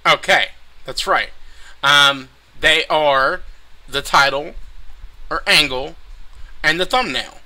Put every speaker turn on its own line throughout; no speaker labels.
Okay, that's right. They are the title or angle and the thumbnail.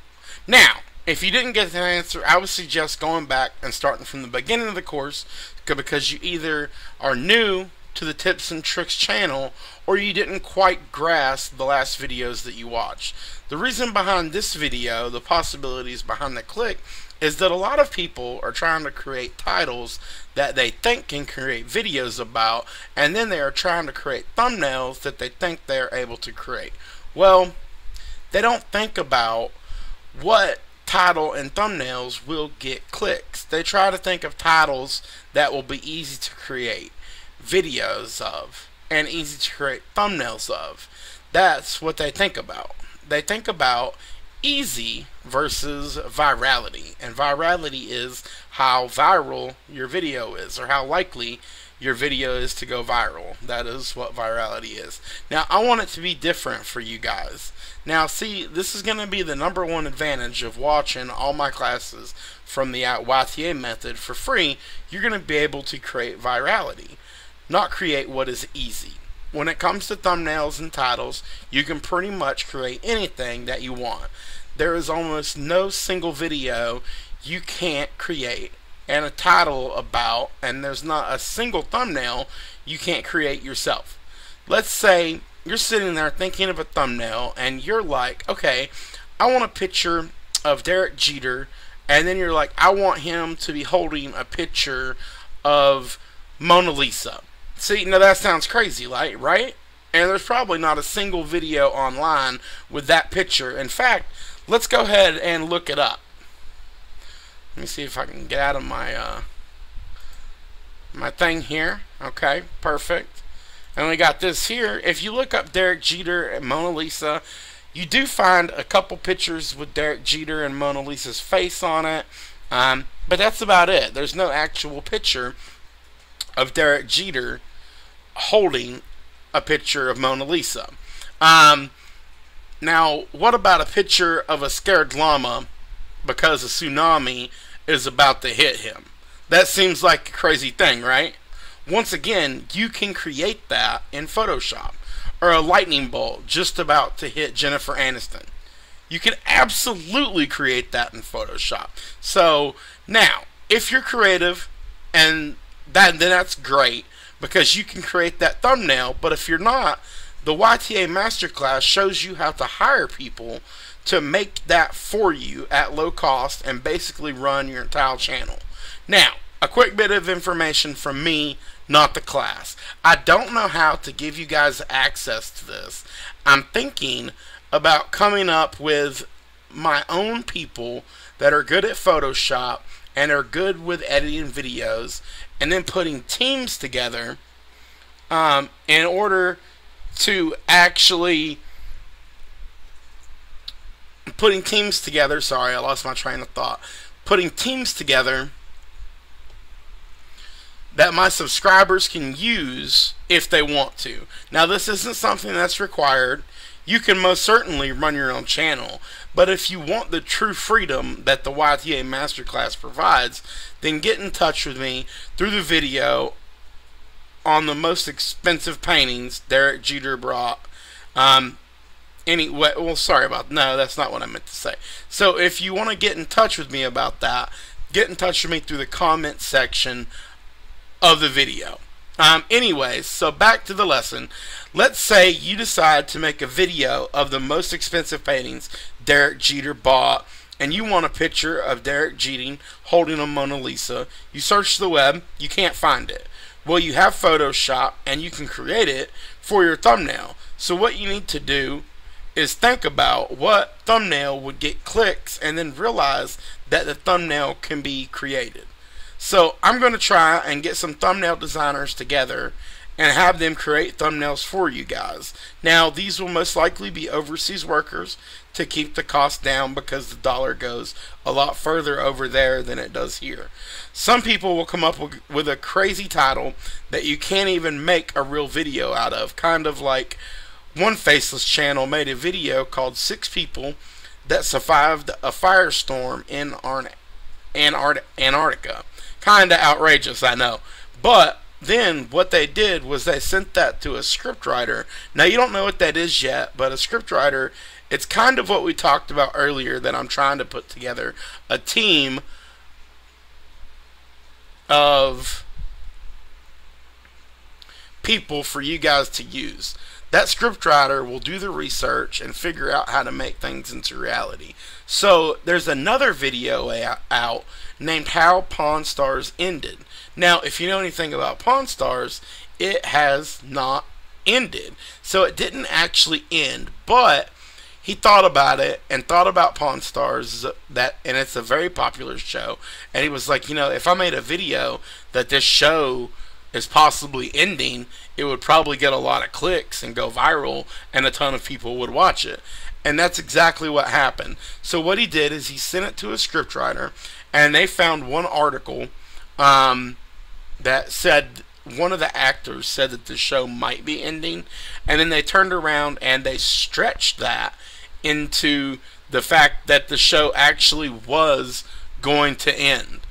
Now, if you didn't get that answer, I would suggest going back and starting from the beginning of the course, because you either are new to the tips and tricks channel or you didn't quite grasp the last videos that you watched. The reason behind this video, the possibilities behind the click, is that a lot of people are trying to create titles that they think can create videos about, and then they are trying to create thumbnails that they think they're able to create. Well, they don't think about what title and thumbnails will get clicks. They try to think of titles that will be easy to create videos of and easy to create thumbnails of. That's what they think about. They think about easy versus virality, and virality is how viral your video is, or how likely your video is to go viral. That is what virality is. Now, I want it to be different for you guys. Now, see, this is going to be the #1 advantage of watching all my classes from the YTA method for free. You're going to be able to create virality, not create what is easy. When it comes to thumbnails and titles, you can pretty much create anything that you want. There is almost no single video you can't create and a title about, and there's not a single thumbnail you can't create yourself. Let's say you're sitting there thinking of a thumbnail and you're like, okay, I want a picture of Derek Jeter, and then you're like, I want him to be holding a picture of Mona Lisa. See, now that sounds crazy, right? And there's probably not a single video online with that picture. In fact, let's go ahead and look it up. Let me see if I can get out of my my thing here. Okay, perfect. And we got this here. If you look up Derek Jeter and Mona Lisa, you do find a couple pictures with Derek Jeter and Mona Lisa's face on it. But that's about it. There's no actual picture of Derek Jeter holding a picture of Mona Lisa. Now, what about a picture of a scared llama because a tsunami is about to hit him? That seems like a crazy thing, right? Once again, you can create that in Photoshop. Or a lightning bolt just about to hit Jennifer Aniston. You can absolutely create that in Photoshop. So, now, if you're creative, and then that's great, because you can create that thumbnail. But if you're not, the YTA Masterclass shows you how to hire people to make that for you at low cost and basically run your entire channel. Now, a quick bit of information from me, not the class. I don't know how to give you guys access to this. I'm thinking about coming up with my own people that are good at Photoshop and are good with editing videos, and then putting teams together in order to actually putting teams together. Sorry, I lost my train of thought. Putting teams together that my subscribers can use if they want to. Now, this isn't something that's required. You can most certainly run your own channel, but if you want the true freedom that the YTA Masterclass provides, then get in touch with me through the video on the most expensive paintings Derek Jeter brought. Anyway, well, sorry about, no, that's not what I meant to say. So if you want to get in touch with me about that, get in touch with me through the comment section of the video. Anyways, so back to the lesson. Let's say you decide to make a video of the most expensive paintings Derek Jeter bought, and you want a picture of Derek Jeter holding a Mona Lisa. You search the web, you can't find it. Well, you have Photoshop, and you can create it for your thumbnail. So what you need to do is think about what thumbnail would get clicks, and then realize that the thumbnail can be created. So I'm going to try and get some thumbnail designers together and have them create thumbnails for you guys. Now, these will most likely be overseas workers to keep the cost down, because the dollar goes a lot further over there than it does here. Some people will come up with a crazy title that you can't even make a real video out of. Kind of like one faceless channel made a video called 6 People That Survived a Firestorm in Antarctica. Kinda outrageous, I know, but then what they did was they sent that to a scriptwriter. Now you don't know what that is yet, but a scriptwriter, it's kind of what we talked about earlier, that I'm trying to put together a team of people for you guys to use. That scriptwriter will do the research and figure out how to make things into reality. So there's another video out named How Pawn Stars Ended. Now, if you know anything about Pawn Stars, it has not ended. So it didn't actually end, but he thought about it and thought about Pawn Stars, and it's a very popular show, and he was like, you know, if I made a video that this show is possibly ending, it would probably get a lot of clicks and go viral, and a ton of people would watch it. And that's exactly what happened. So what he did is he sent it to a scriptwriter, and they found one article that said one of the actors said that the show might be ending, and then they turned around and they stretched that into the fact that the show actually was going to end.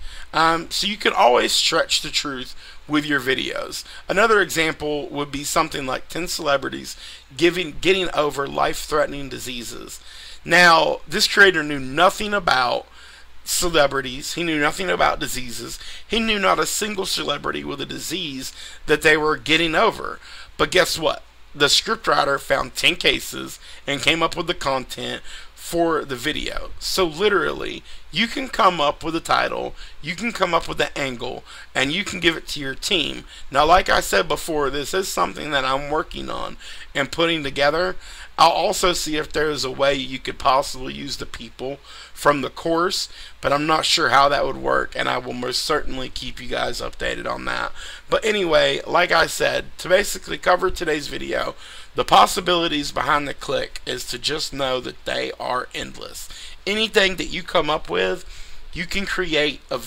So you can always stretch the truth with your videos. Another example would be something like 10 celebrities getting over life-threatening diseases. Now, this creator knew nothing about celebrities. He knew nothing about diseases. He knew not a single celebrity with a disease that they were getting over. But guess what? The scriptwriter found 10 cases and came up with the content for the video. So literally, you can come up with a title, you can come up with an angle, and you can give it to your team. Now, like I said before, this is something that I'm working on and putting together. I'll also see if there's a way you could possibly use the people from the course, but I'm not sure how that would work, and I will most certainly keep you guys updated on that. But anyway, like I said, to basically cover today's video, the possibilities behind the click is to just know that they are endless. Anything that you come up with, you can create a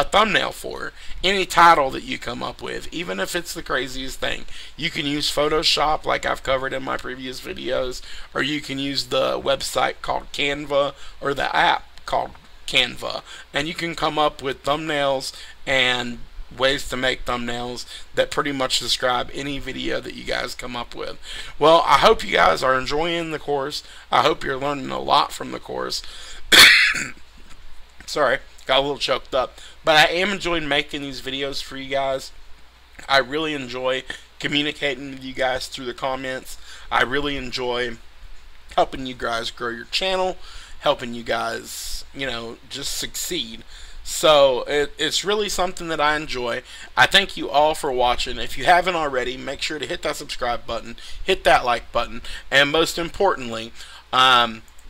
thumbnail for. Any title that you come up with, even if it's the craziest thing. You can use Photoshop like I've covered in my previous videos, or you can use the website called Canva, or the app called Canva, and you can come up with thumbnails and ways to make thumbnails that pretty much describe any video that you guys come up with. Well, I hope you guys are enjoying the course. I hope you're learning a lot from the course. Sorry, got a little choked up. But I am enjoying making these videos for you guys. I really enjoy communicating with you guys through the comments. I really enjoy helping you guys grow your channel, helping you guys, you know, just succeed. So it's really something that I enjoy. I thank you all for watching. If you haven't already, make sure to hit that subscribe button, hit that like button, and most importantly,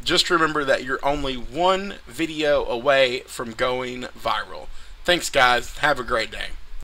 just remember that you're only one video away from going viral. Thanks, guys. Have a great day.